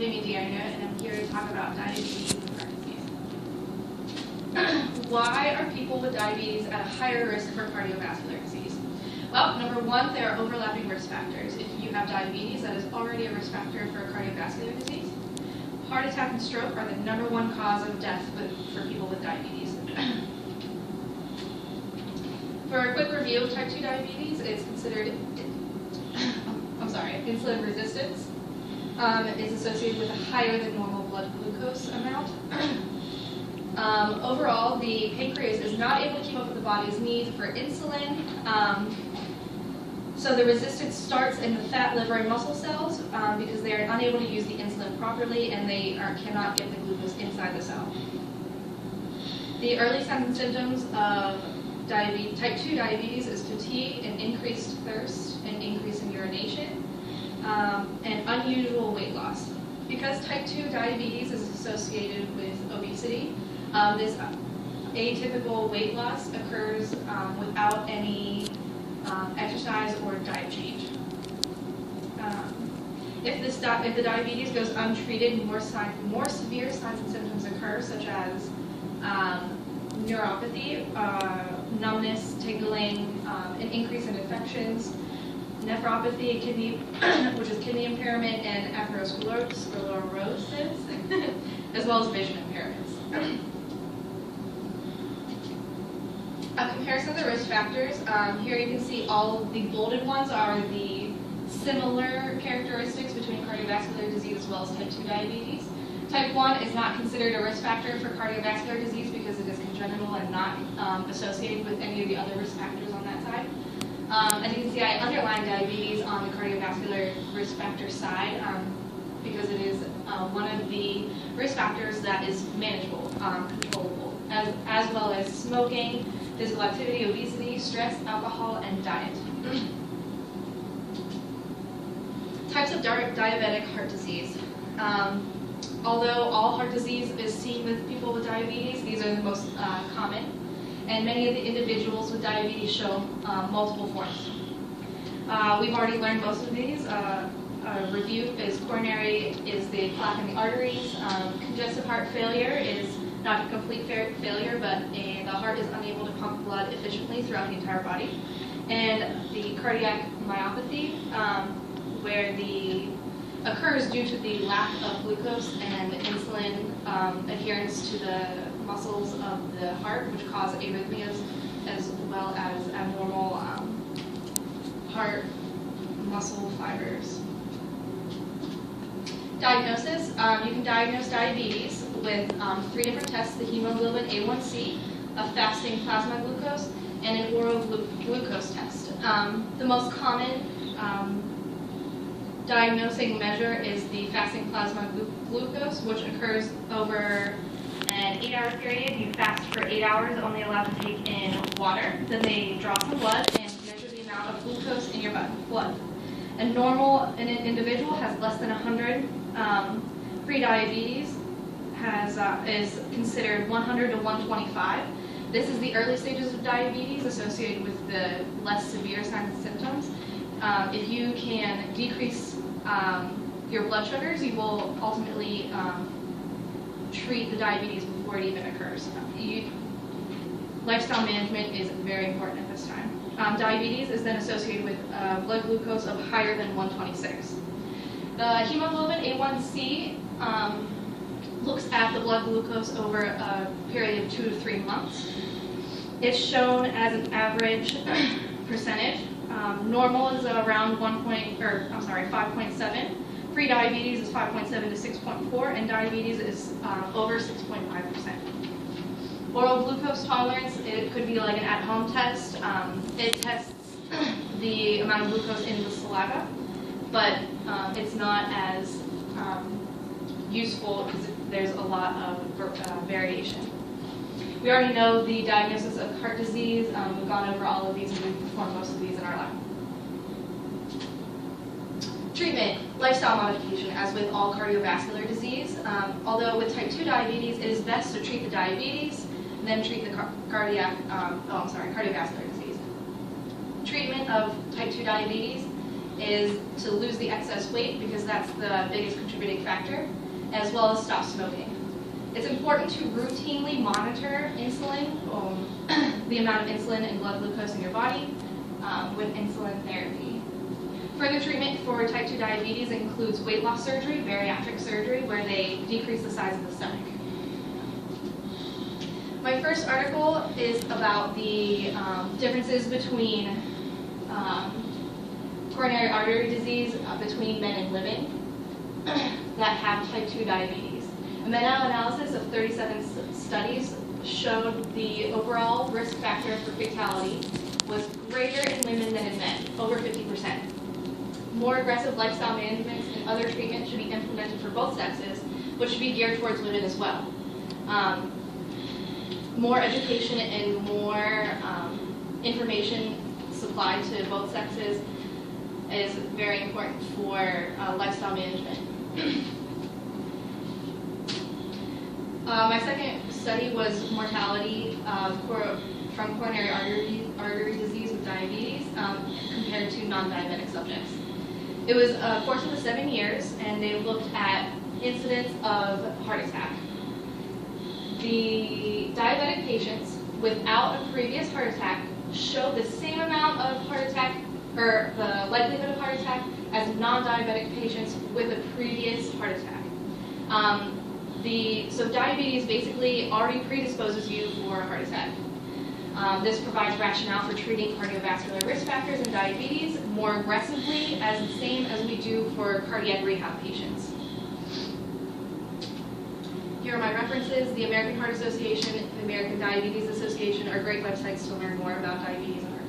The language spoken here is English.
name is DAndrea, and I'm here to talk about diabetes and heart disease. Why are people with diabetes at a higher risk for cardiovascular disease? Well, number one, there are overlapping risk factors. If you have diabetes, that is already a risk factor for cardiovascular disease. Heart attack and stroke are the number one cause of death for people with diabetes. For a quick review of type 2 diabetes, it's considered, insulin resistance. Is associated with a higher than normal blood glucose amount. Overall, the pancreas is not able to keep up with the body's need for insulin. So the resistance starts in the fat, liver, and muscle cells because they are unable to use the insulin properly and they cannot get the glucose inside the cell. The early signs and symptoms of type 2 diabetes is fatigue and increased thirst and increase in urination and unusual weight loss. Because type 2 diabetes is associated with obesity, this atypical weight loss occurs without any exercise or diet change. If the diabetes goes untreated, more severe signs and symptoms occur, such as neuropathy, numbness, tingling, an increase in infections, nephropathy, which is kidney impairment, and atherosclerosis, as well as vision impairments. A comparison of the risk factors. Here you can see all the bolded ones are the similar characteristics between cardiovascular disease as well as type 2 diabetes. Type 1 is not considered a risk factor for cardiovascular disease because it is congenital and not associated with any of the other risk factors on that side. As you can see, I underlined diabetes on the cardiovascular risk factor side because it is one of the risk factors that is manageable, controllable, as well as smoking, physical activity, obesity, stress, alcohol, and diet. Types of diabetic heart disease. Although all heart disease is seen with people with diabetes, these are the most common, and many of the individuals with diabetes show multiple forms. We've already learned most of these. A review is coronary is the plaque in the arteries. Congestive heart failure is not a complete failure, but the heart is unable to pump blood efficiently throughout the entire body. And the cardiac myopathy, where occurs due to the lack of glucose and insulin adherence to the muscles of the heart, which cause arrhythmias as well as abnormal heart muscle fibers. Diagnosis. You can diagnose diabetes with 3 different tests: the hemoglobin A1C, a fasting plasma glucose, and an oral glucose test. The most common diagnosing measure is the fasting plasma glucose, which occurs over an 8-hour period. You fast for 8 hours, only allowed to take in water. Then they draw some blood and measure the amount of glucose in your blood. An individual has less than 100. Pre-diabetes is considered 100 to 125. This is the early stages of diabetes associated with the less severe signs and symptoms. If you can decrease your blood sugars, you will ultimately treat the diabetes before it even occurs. Lifestyle management is very important at this time. Diabetes is then associated with blood glucose of higher than 126. The hemoglobin A1C looks at the blood glucose over a period of 2 to 3 months. It's shown as an average percentage. Normal is at around 5.7. Pre-diabetes is 5.7 to 6.4, and diabetes is over 6.5%. Oral glucose tolerance, it could be like an at-home test. It tests the amount of glucose in the saliva, but it's not as useful because there's a lot of variation. We already know the diagnosis of heart disease. We've gone over all of these and we've performed most of these in our lab. Treatment, lifestyle modification, as with all cardiovascular disease. Although with type 2 diabetes, it is best to treat the diabetes, then treat the cardiovascular disease. Treatment of type 2 diabetes is to lose the excess weight because that's the biggest contributing factor, as well as stop smoking. It's important to routinely monitor insulin, the amount of insulin and blood glucose in your body with insulin therapy. Further treatment for type 2 diabetes includes weight loss surgery, bariatric surgery, where they decrease the size of the stomach. My first article is about the differences between coronary artery disease between men and women that have type 2 diabetes. A meta-analysis of 37 studies showed the overall risk factor for fatality was greater in women than in men, over 50%. More aggressive lifestyle management and other treatments should be implemented for both sexes, but should be geared towards women as well. More education and more information supplied to both sexes is very important for lifestyle management. My second study was mortality from coronary artery disease with diabetes compared to non-diabetic subjects. It was a course of 7 years, and they looked at incidence of heart attack. The diabetic patients without a previous heart attack showed the same amount of heart attack, or the likelihood of heart attack, as non-diabetic patients with a previous heart attack. So diabetes basically already predisposes you for a heart attack. This provides rationale for treating cardiovascular risk factors in diabetes more aggressively, as the same as we do for cardiac rehab patients. Here are my references. The American Heart Association, the American Diabetes Association are great websites to learn more about diabetes and heart